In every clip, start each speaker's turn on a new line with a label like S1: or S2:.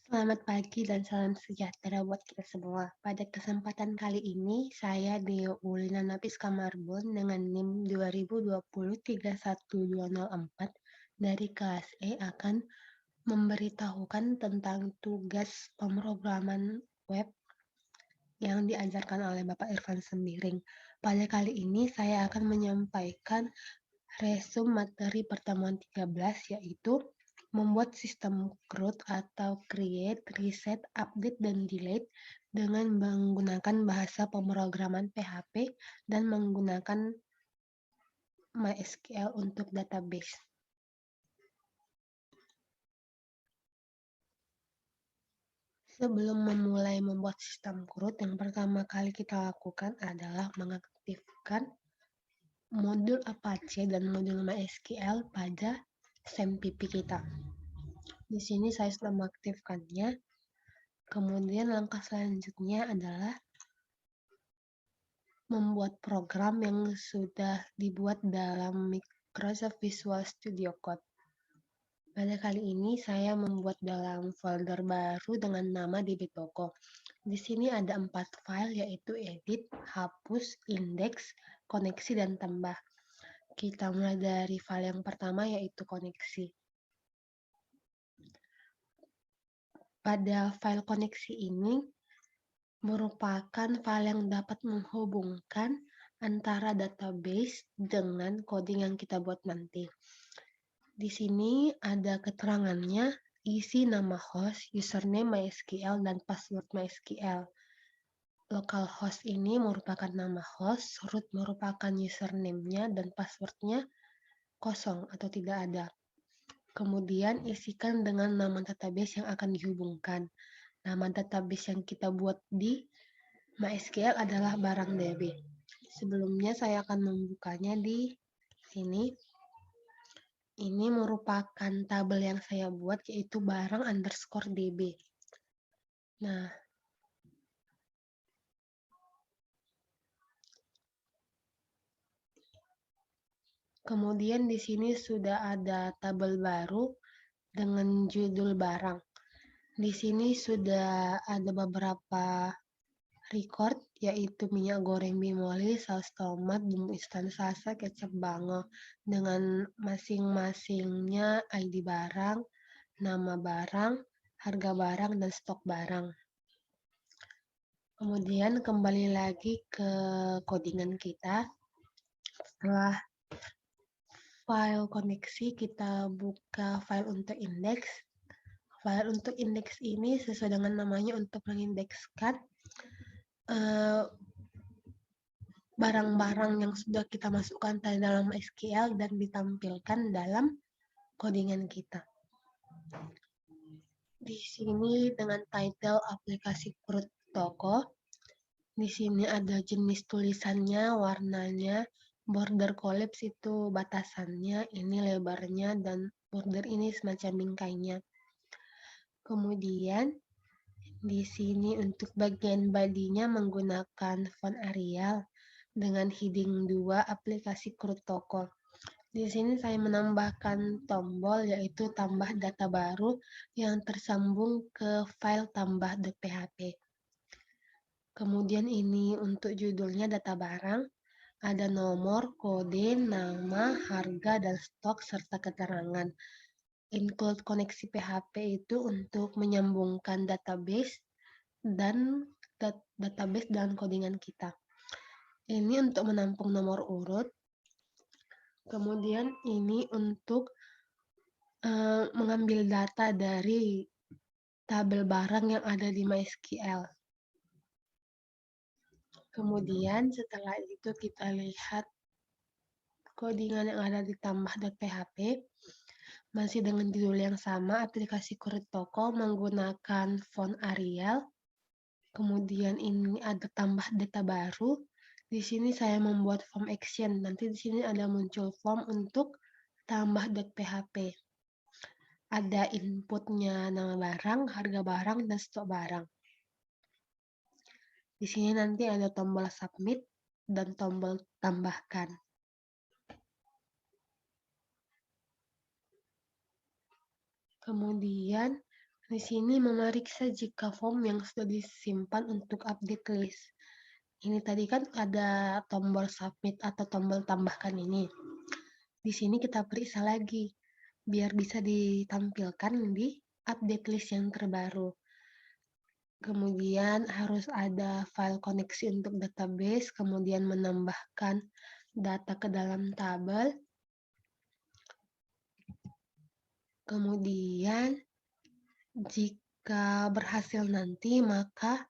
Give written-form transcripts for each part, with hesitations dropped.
S1: Selamat pagi dan salam sejahtera buat kita semua. Pada kesempatan kali ini, saya Deo Ulina Napis Kamarbon dengan NIM 2020-31204 dari kelas E akan memberitahukan tentang tugas pemrograman web yang diajarkan oleh Bapak Irfan Sembiring. Pada kali ini saya akan menyampaikan resume materi pertemuan 13, yaitu membuat sistem CRUD atau Create, Reset, Update, dan Delete dengan menggunakan bahasa pemrograman PHP dan menggunakan MySQL untuk database. Sebelum memulai membuat sistem CRUD, yang pertama kali kita lakukan adalah mengaktifkan modul Apache dan modul MySQL pada SAMPP kita. Di sini saya sudah mengaktifkannya. Kemudian langkah selanjutnya adalah membuat program yang sudah dibuat dalam Microsoft Visual Studio Code. Pada kali ini saya membuat dalam folder baru dengan nama dbtoko. Di sini ada 4 file, yaitu edit, hapus, indeks, koneksi, dan tambah. Kita mulai dari file yang pertama, yaitu koneksi. Pada file koneksi ini merupakan file yang dapat menghubungkan antara database dengan coding yang kita buat nanti. Di sini ada keterangannya, isi nama host, username MySQL, dan password MySQL. Localhost ini merupakan nama host, root merupakan username-nya, dan password-nya kosong atau tidak ada. Kemudian isikan dengan nama database yang akan dihubungkan. Nama database yang kita buat di MySQL adalah barang DB. Sebelumnya saya akan membukanya di sini. Ini merupakan tabel yang saya buat, yaitu barang underscore DB. Nah, kemudian di sini sudah ada tabel baru dengan judul barang. Di sini sudah ada beberapa record, yaitu minyak goreng bimoli, saus tomat, bumbu instan salsa, kecap bango, dengan masing-masingnya ID barang, nama barang, harga barang, dan stok barang. Kemudian kembali lagi ke codingan kita. Setelah file koneksi, kita buka file untuk indeks. File untuk indeks ini sesuai dengan namanya untuk mengindekskan barang-barang yang sudah kita masukkan tadi dalam SQL dan ditampilkan dalam codingan kita. Di sini dengan title aplikasi CRUD toko. Di sini ada jenis tulisannya, warnanya, border collapse itu batasannya, ini lebarnya, dan border ini semacam bingkainya. Kemudian di sini untuk bagian bodinya menggunakan font Arial dengan heading 2 aplikasi CRUD toko. Di sini saya menambahkan tombol, yaitu tambah data baru yang tersambung ke file tambah.php. Kemudian ini untuk judulnya data barang, ada nomor, kode, nama, harga, dan stok, serta keterangan. Include koneksi PHP itu untuk menyambungkan database dan codingan kita. Ini untuk menampung nomor urut. Kemudian ini untuk mengambil data dari tabel barang yang ada di MySQL. Kemudian setelah itu kita lihat codingan yang ada di tambah.php. Masih dengan judul yang sama, aplikasi CRUD toko menggunakan font Arial. Kemudian ini ada tambah data baru. Di sini saya membuat form action. Nanti di sini ada muncul form untuk tambah.php. Ada inputnya nama barang, harga barang, dan stok barang. Di sini nanti ada tombol submit dan tombol tambahkan. Kemudian Di sini memeriksa jika form yang sudah disimpan untuk update list. Ini tadi kan ada tombol submit atau tombol tambahkan ini. Di sini kita periksa lagi, biar bisa ditampilkan di update list yang terbaru. Kemudian harus ada file koneksi untuk database, kemudian menambahkan data ke dalam tabel. Kemudian jika berhasil nanti, maka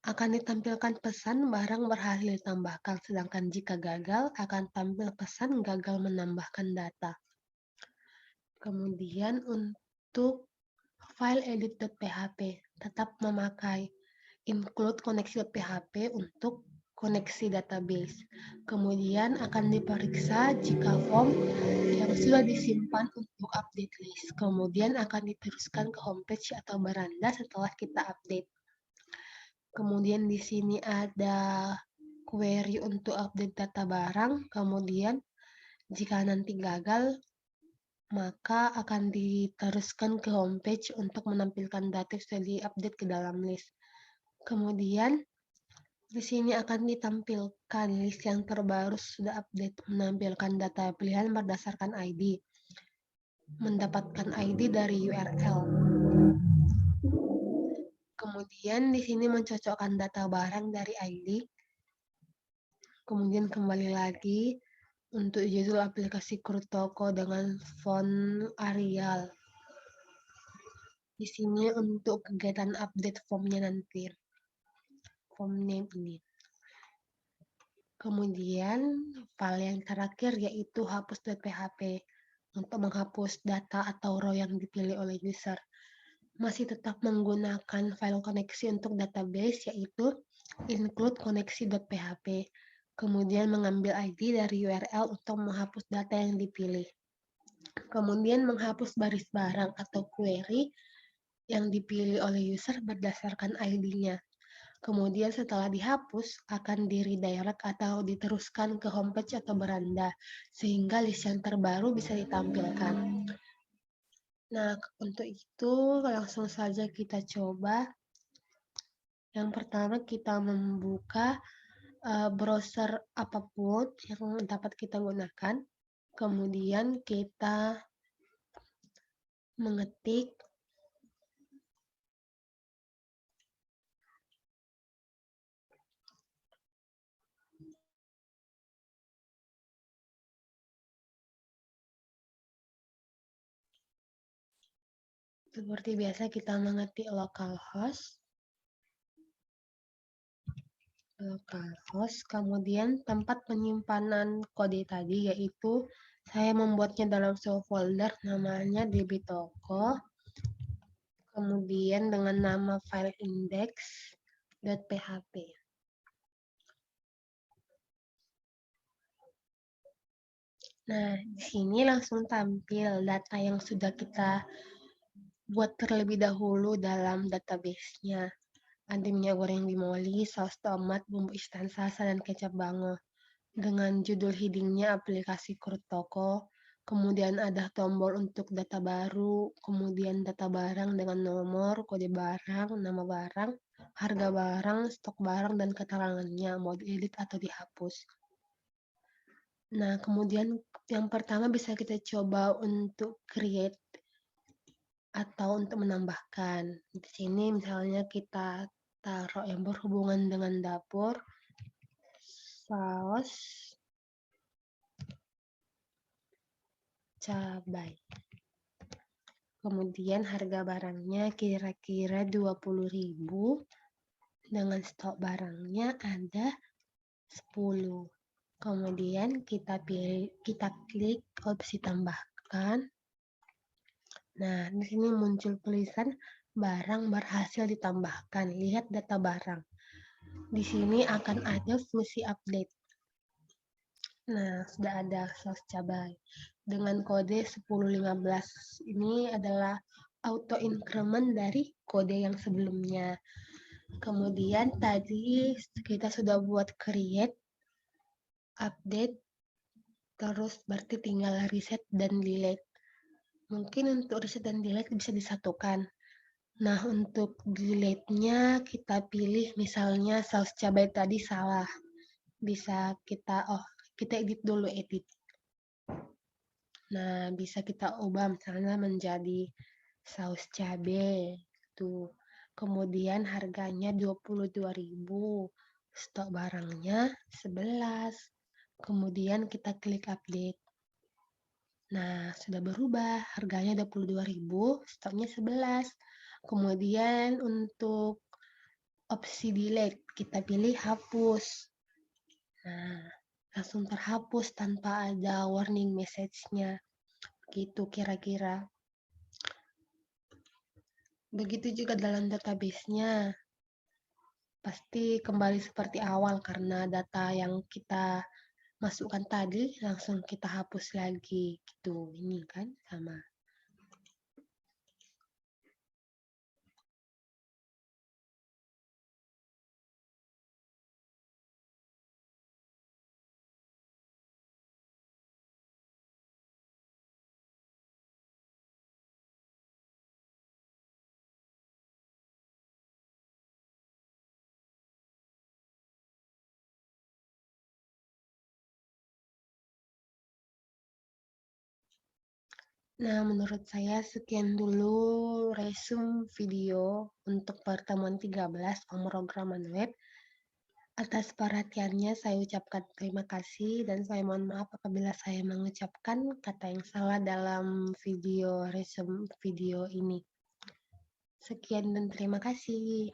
S1: akan ditampilkan pesan barang berhasil ditambahkan, sedangkan jika gagal akan tampil pesan gagal menambahkan data. Kemudian untuk file edit.php tetap memakai include koneksi.php untuk koneksi database. Kemudian akan diperiksa jika form yang sudah disimpan untuk update list. Kemudian akan diteruskan ke homepage atau beranda setelah kita update. Kemudian di sini ada query untuk update data barang. Kemudian jika nanti gagal, maka akan diteruskan ke homepage untuk menampilkan data yang sudah diupdate ke dalam list. Kemudian di sini akan ditampilkan list yang terbaru sudah update, menampilkan data pilihan berdasarkan ID, mendapatkan ID dari URL. Kemudian di sini mencocokkan data barang dari ID. Kemudian kembali lagi untuk judul aplikasi Kurtoko dengan font Arial. Di sini untuk kegiatan update formnya nanti, form name ini. Kemudian file yang terakhir yaitu hapus.php untuk menghapus data atau row yang dipilih oleh user. Masih tetap menggunakan file koneksi untuk database yaitu include koneksi.php. Kemudian mengambil ID dari URL untuk menghapus data yang dipilih. Kemudian menghapus baris barang atau query yang dipilih oleh user berdasarkan ID-nya. Kemudian setelah dihapus, akan di-redirect atau diteruskan ke homepage atau beranda, sehingga list yang terbaru bisa ditampilkan. Nah, untuk itu langsung saja kita coba. Yang pertama kita membuka browser apapun yang dapat kita gunakan. Kemudian kita mengetik seperti biasa kita mengetik localhost, kemudian tempat penyimpanan kode tadi yaitu saya membuatnya dalam sebuah folder namanya dbtoko, kemudian dengan nama file index.php. Nah, di sini langsung tampil data yang sudah kita buat terlebih dahulu dalam database-nya. Ada minyak goreng bimoli, saus tomat, bumbu instan salsa, dan kecap bango. Dengan judul heading-nya aplikasi Kurtoko, kemudian ada tombol untuk data baru, kemudian data barang dengan nomor, kode barang, nama barang, harga barang, stok barang, dan keterangannya, mau diedit atau dihapus. Nah, kemudian yang pertama bisa kita coba untuk create atau untuk menambahkan. Di sini misalnya kita taruh yang berhubungan dengan dapur, saus, cabai. Kemudian harga barangnya kira-kira 20.000 dengan stok barangnya ada 10. Kemudian kita klik opsi tambahkan. Nah, di sini muncul tulisan barang berhasil ditambahkan. Lihat data barang. Di sini akan ada fungsi update. Nah, sudah ada saus cabai dengan kode 1015. Ini adalah auto increment dari kode yang sebelumnya. Kemudian tadi kita sudah buat create, update, terus berarti tinggal reset dan delete. Mungkin untuk reset dan delete bisa disatukan. Nah, untuk delete-nya kita pilih misalnya saus cabai tadi salah. Bisa kita edit dulu edit. Nah, bisa kita ubah misalnya menjadi saus cabai tuh. Kemudian harganya 22.000. Stok barangnya 11. Kemudian kita klik update. Nah, sudah berubah. Harganya 22.000, stoknya 11. Kemudian untuk opsi delete, kita pilih hapus. Nah, langsung terhapus tanpa ada warning message-nya. Gitu kira-kira. Begitu juga dalam database-nya. Pasti kembali seperti awal karena data yang kita masukkan tadi langsung kita hapus lagi gitu. Ini kan sama. Nah, menurut saya sekian dulu resume video untuk pertemuan 13 pemrograman web. Atas perhatiannya saya ucapkan terima kasih dan saya mohon maaf apabila saya mengucapkan kata yang salah dalam video resume video ini. Sekian dan terima kasih.